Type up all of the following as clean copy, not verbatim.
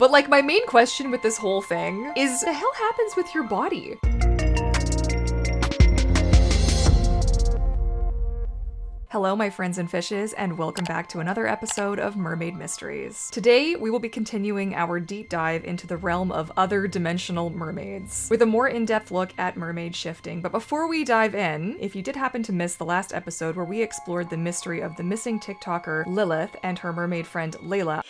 But like my main question with this whole thing is, what the hell happens with your body? Hello, my friends and fishes, and welcome back to another episode of Mermaid Mysteries. Today, we will be continuing our deep dive into the realm of other dimensional mermaids, with a more in-depth look at mermaid shifting. But before we dive in, if you did happen to miss the last episode where we explored the mystery of the missing TikToker Lilith and her mermaid friend Leyla,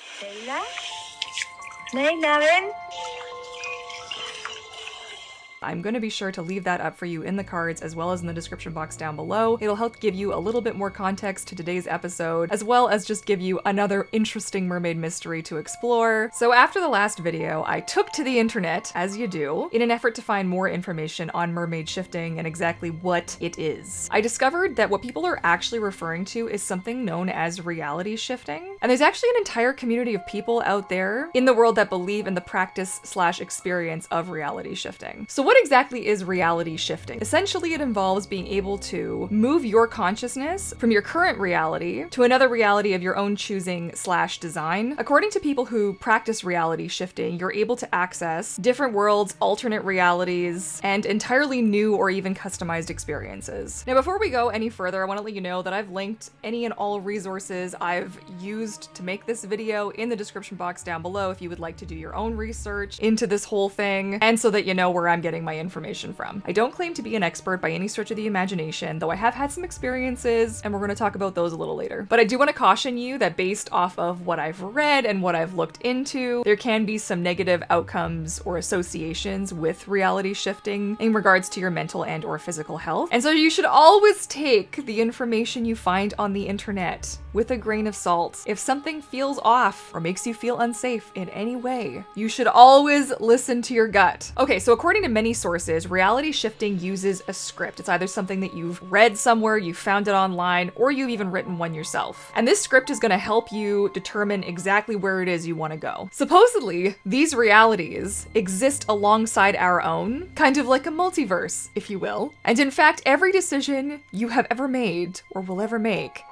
I'm going to be sure to leave that up for you in the cards as well as in the description box down below. It'll help give you a little bit more context to today's episode, as well as just give you another interesting mermaid mystery to explore. So after the last video, I took to the internet, as you do, in an effort to find more information on mermaid shifting and exactly what it is. I discovered that what people are actually referring to is something known as reality shifting. And there's actually an entire community of people out there in the world that believe in the practice/experience of reality shifting. So what exactly is reality shifting? Essentially, it involves being able to move your consciousness from your current reality to another reality of your own choosing/design. According to people who practice reality shifting, you're able to access different worlds, alternate realities, and entirely new or even customized experiences. Now, before we go any further, I want to let you know that I've linked any and all resources I've used to make this video in the description box down below if you would like to do your own research into this whole thing, and so that you know where I'm getting my information from. I don't claim to be an expert by any stretch of the imagination, though I have had some experiences, and we're going to talk about those a little later. But I do want to caution you that based off of what I've read and what I've looked into, there can be some negative outcomes or associations with reality shifting in regards to your mental and or physical health. And so you should always take the information you find on the internet with a grain of salt. If something feels off or makes you feel unsafe in any way, you should always listen to your gut. Okay, so according to many sources, reality shifting uses a script. It's either something that you've read somewhere, you found it online, or you've even written one yourself. And this script is going to help you determine exactly where it is you want to go. Supposedly, these realities exist alongside our own, kind of like a multiverse, if you will. And in fact, every decision you have ever made or will ever make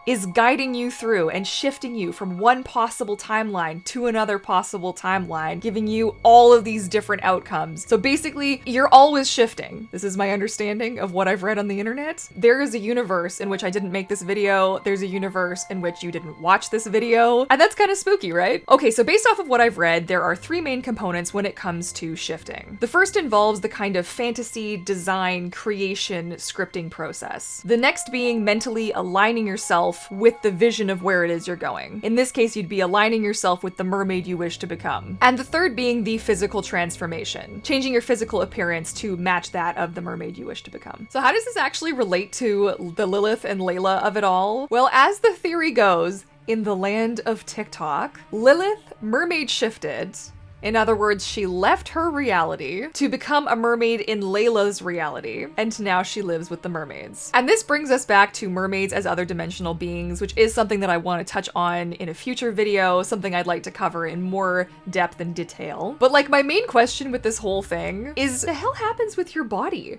is guiding you through and shifting you from one possible timeline to another possible timeline, giving you all of these different outcomes. So basically, you're always shifting. This is my understanding of what I've read on the internet. There is a universe in which I didn't make this video. There's a universe in which you didn't watch this video. And that's kind of spooky, right? Okay, so based off of what I've read, there are three main components when it comes to shifting. The first involves the kind of fantasy, design, creation, scripting process. The next being mentally aligning yourself with the vision of where it is you're going. In this case, you'd be aligning yourself with the mermaid you wish to become. And the third being the physical transformation, changing your physical appearance to match that of the mermaid you wish to become. So how does this actually relate to the Lilith and Leyla of it all? Well, as the theory goes, in the land of TikTok, Lilith mermaid shifted. In other words, she left her reality to become a mermaid in Leyla's reality, and now she lives with the mermaids. And this brings us back to mermaids as other dimensional beings, which is something that I want to touch on in a future video, something I'd like to cover in more depth and detail. But like my main question with this whole thing is, what the hell happens with your body?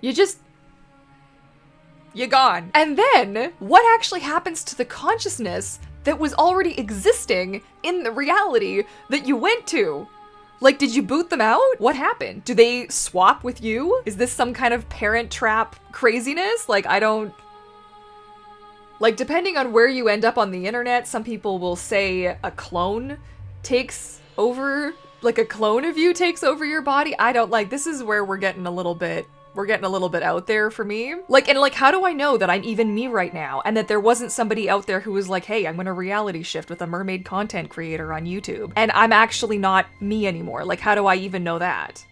You're gone. And then, what actually happens to the consciousness that was already existing in the reality that you went to? Like, did you boot them out? What happened? Do they swap with you? Is this some kind of parent trap craziness? Like, depending on where you end up on the internet, some people will say a clone takes over, like a clone of you takes over your body. This is where we're getting a little bit out there for me. How do I know that I'm even me right now? And that there wasn't somebody out there who was like, hey, I'm gonna reality shift with a mermaid content creator on YouTube, and I'm actually not me anymore. Like, how do I even know that?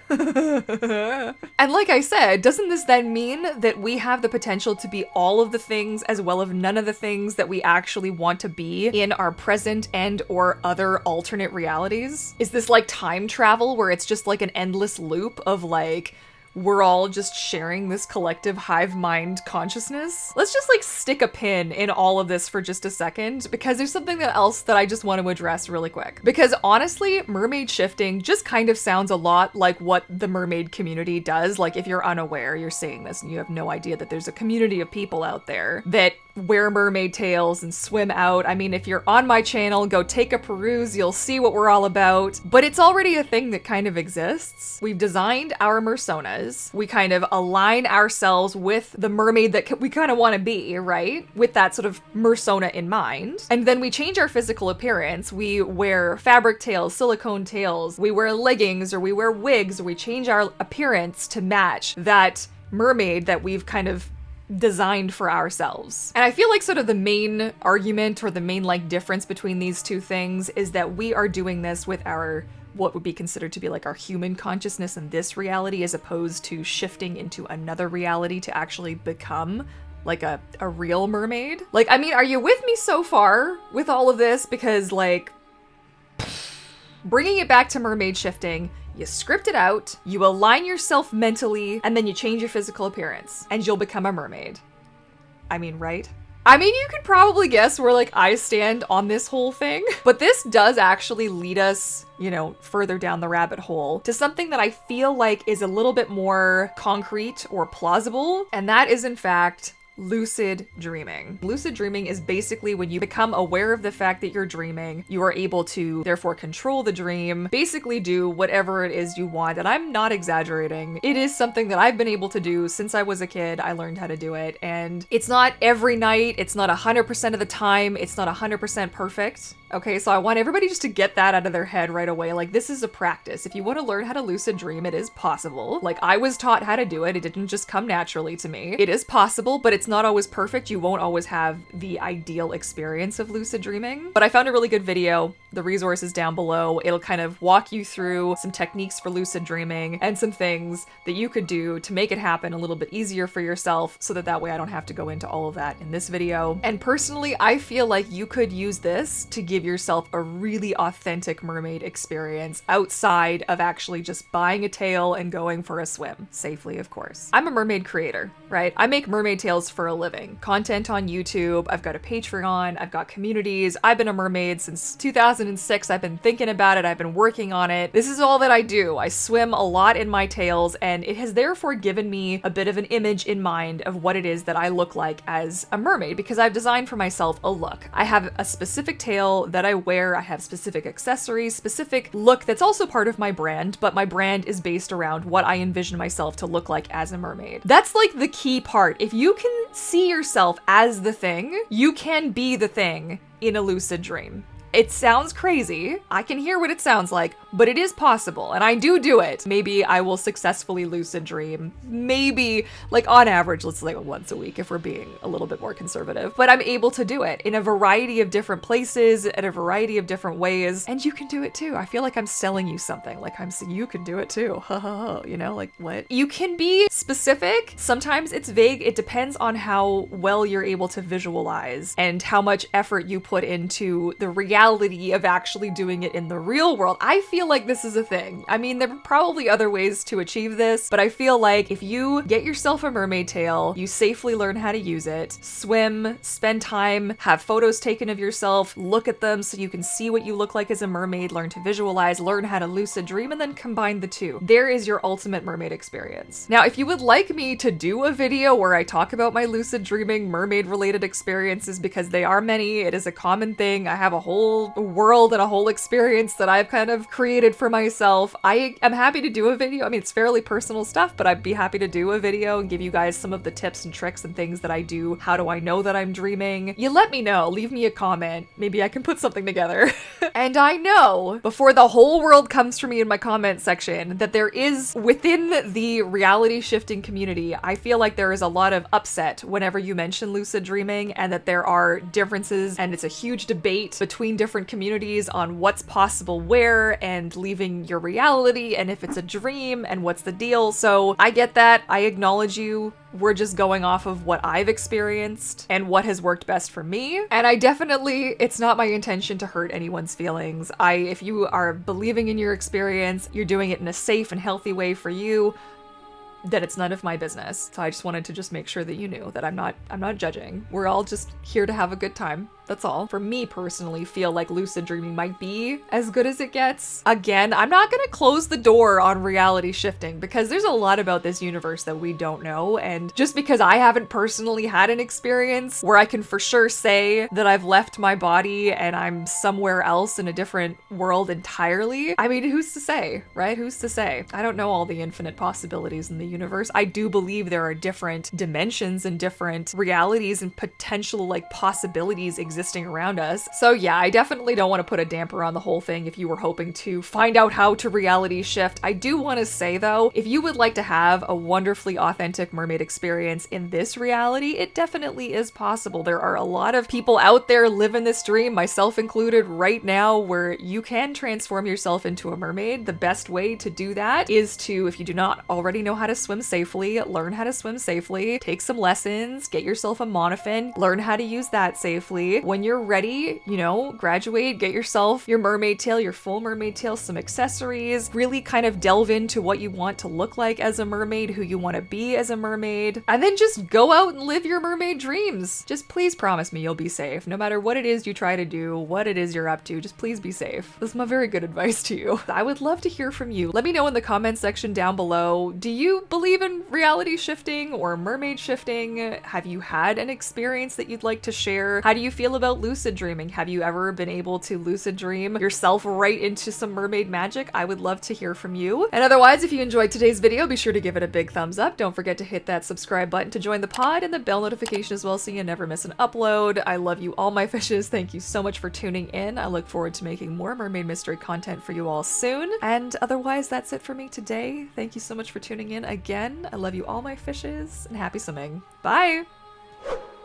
And like I said, doesn't this then mean that we have the potential to be all of the things as well as none of the things that we actually want to be in our present and or other alternate realities? Is this like time travel where it's just like an endless loop of like, we're all just sharing this collective hive mind consciousness? Let's just like stick a pin in all of this for just a second, because there's something else that I just want to address really quick. Because honestly, mermaid shifting just kind of sounds a lot like what the mermaid community does. Like, if you're unaware, you're seeing this and you have no idea that there's a community of people out there that wear mermaid tails and swim out. I mean, if you're on my channel, go take a peruse, you'll see what we're all about. But it's already a thing that kind of exists. We've designed our mersonas. We kind of align ourselves with the mermaid that we kind of want to be, right? With that sort of mersona in mind. And then we change our physical appearance. We wear fabric tails, silicone tails, we wear leggings, or we wear wigs, or we change our appearance to match that mermaid that we've kind of designed for ourselves. And I feel like sort of the main argument or the main like difference between these two things is that we are doing this with our what would be considered to be like our human consciousness in this reality, as opposed to shifting into another reality to actually become like a real mermaid. Like, I mean, are you with me so far with all of this? Because like, bringing it back to mermaid shifting, you script it out, you align yourself mentally, and then you change your physical appearance, and you'll become a mermaid. I mean, right? I mean, you could probably guess where like I stand on this whole thing, but this does actually lead us, you know, further down the rabbit hole to something that I feel like is a little bit more concrete or plausible, and that is in fact lucid dreaming. Lucid dreaming is basically when you become aware of the fact that you're dreaming, you are able to therefore control the dream, basically do whatever it is you want. And I'm not exaggerating. It is something that I've been able to do since I was a kid. I learned how to do it, and it's not every night. It's not 100% of the time. It's not 100% perfect. Okay, so I want everybody just to get that out of their head right away. Like, this is a practice. If you want to learn how to lucid dream, it is possible. Like, I was taught how to do it. It didn't just come naturally to me. It is possible, but it's not always perfect. You won't always have the ideal experience of lucid dreaming. But I found a really good video. The resource is down below. It'll kind of walk you through some techniques for lucid dreaming and some things that you could do to make it happen a little bit easier for yourself, so that way I don't have to go into all of that in this video. And personally, I feel like you could use this to give yourself a really authentic mermaid experience outside of actually just buying a tail and going for a swim. Safely, of course. I'm a mermaid creator, right? I make mermaid tails for a living. Content on YouTube, I've got a Patreon, I've got communities. I've been a mermaid since 2006. I've been thinking about it, I've been working on it. This is all that I do. I swim a lot in my tails, and it has therefore given me a bit of an image in mind of what it is that I look like as a mermaid, because I've designed for myself a look. I have a specific tail that I wear, I have specific accessories, specific look that's also part of my brand, but my brand is based around what I envision myself to look like as a mermaid. That's like the key part. If you can see yourself as the thing, you can be the thing in a lucid dream. It sounds crazy. I can hear what it sounds like, but it is possible, and I do it. Maybe I will successfully lucid dream. Maybe, like on average, let's say once a week if we're being a little bit more conservative. But I'm able to do it in a variety of different places, in a variety of different ways, and you can do it too. I feel like I'm selling you something. Like I'm saying, you can do it too. You know, like what? You can be specific. Sometimes it's vague. It depends on how well you're able to visualize and how much effort you put into the reality of actually doing it in the real world. I feel like this is a thing. I mean, there are probably other ways to achieve this, but I feel like if you get yourself a mermaid tail, you safely learn how to use it, swim, spend time, have photos taken of yourself, look at them so you can see what you look like as a mermaid, learn to visualize, learn how to lucid dream, and then combine the two. There is your ultimate mermaid experience. Now, if you would like me to do a video where I talk about my lucid dreaming mermaid related experiences, because they are many, it is a common thing. I have a whole world and a whole experience that I've kind of created for myself. I am happy to do a video. I mean, it's fairly personal stuff, but I'd be happy to do a video and give you guys some of the tips and tricks and things that I do. How do I know that I'm dreaming? You let me know. Leave me a comment. Maybe I can put something together. And I know, before the whole world comes for me in my comment section, that there is, within the reality shifting community, I feel like there is a lot of upset whenever you mention lucid dreaming, and that there are differences, and it's a huge debate between different communities on what's possible where, and leaving your reality, and if it's a dream, and what's the deal. So I get that. I acknowledge you. We're just going off of what I've experienced and what has worked best for me. And I definitely, it's not my intention to hurt anyone's feelings. If you are believing in your experience, you're doing it in a safe and healthy way for you, then it's none of my business. So I just wanted to just make sure that you knew that I'm not judging. We're all just here to have a good time. That's all. For me personally, feel like lucid dreaming might be as good as it gets. Again, I'm not gonna close the door on reality shifting because there's a lot about this universe that we don't know, and just because I haven't personally had an experience where I can for sure say that I've left my body and I'm somewhere else in a different world entirely, I mean, who's to say, right? Who's to say? I don't know all the infinite possibilities in the universe. I do believe there are different dimensions and different realities and potential like possibilities existing around us. So yeah, I definitely don't want to put a damper on the whole thing if you were hoping to find out how to reality shift. I do want to say though, if you would like to have a wonderfully authentic mermaid experience in this reality, it definitely is possible. There are a lot of people out there living this dream, myself included, right now, where you can transform yourself into a mermaid. The best way to do that is to, if you do not already know how to swim safely, learn how to swim safely, take some lessons, get yourself a monofin, learn how to use that safely. When you're ready, you know, graduate, get yourself your mermaid tail, your full mermaid tail, some accessories, really kind of delve into what you want to look like as a mermaid, who you want to be as a mermaid, and then just go out and live your mermaid dreams. Just please promise me you'll be safe. No matter what it is you try to do, what it is you're up to, just please be safe. This is my very good advice to you. I would love to hear from you. Let me know in the comments section down below. Do you believe in reality shifting or mermaid shifting? Have you had an experience that you'd like to share? How do you feel about lucid dreaming? Have you ever been able to lucid dream yourself right into some mermaid magic? I would love to hear from you. And otherwise, if you enjoyed today's video, be sure to give it a big thumbs up. Don't forget to hit that subscribe button to join the pod and the bell notification as well so you never miss an upload. I love you all, my fishes. Thank you so much for tuning in. I look forward to making more mermaid mystery content for you all soon. And otherwise, that's it for me today. Thank you so much for tuning in again. I love you all, my fishes, and happy swimming. Bye!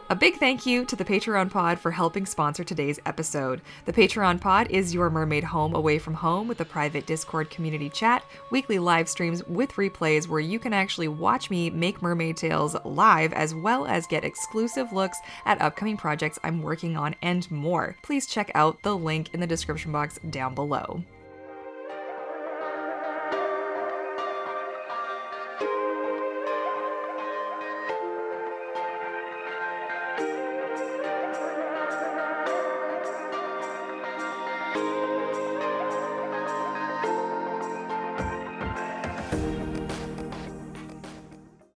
A big thank you to the Patreon Pod for helping sponsor today's episode. The Patreon Pod is your mermaid home away from home with a private Discord community chat, weekly live streams with replays where you can actually watch me make mermaid tales live, as well as get exclusive looks at upcoming projects I'm working on and more. Please check out the link in the description box down below.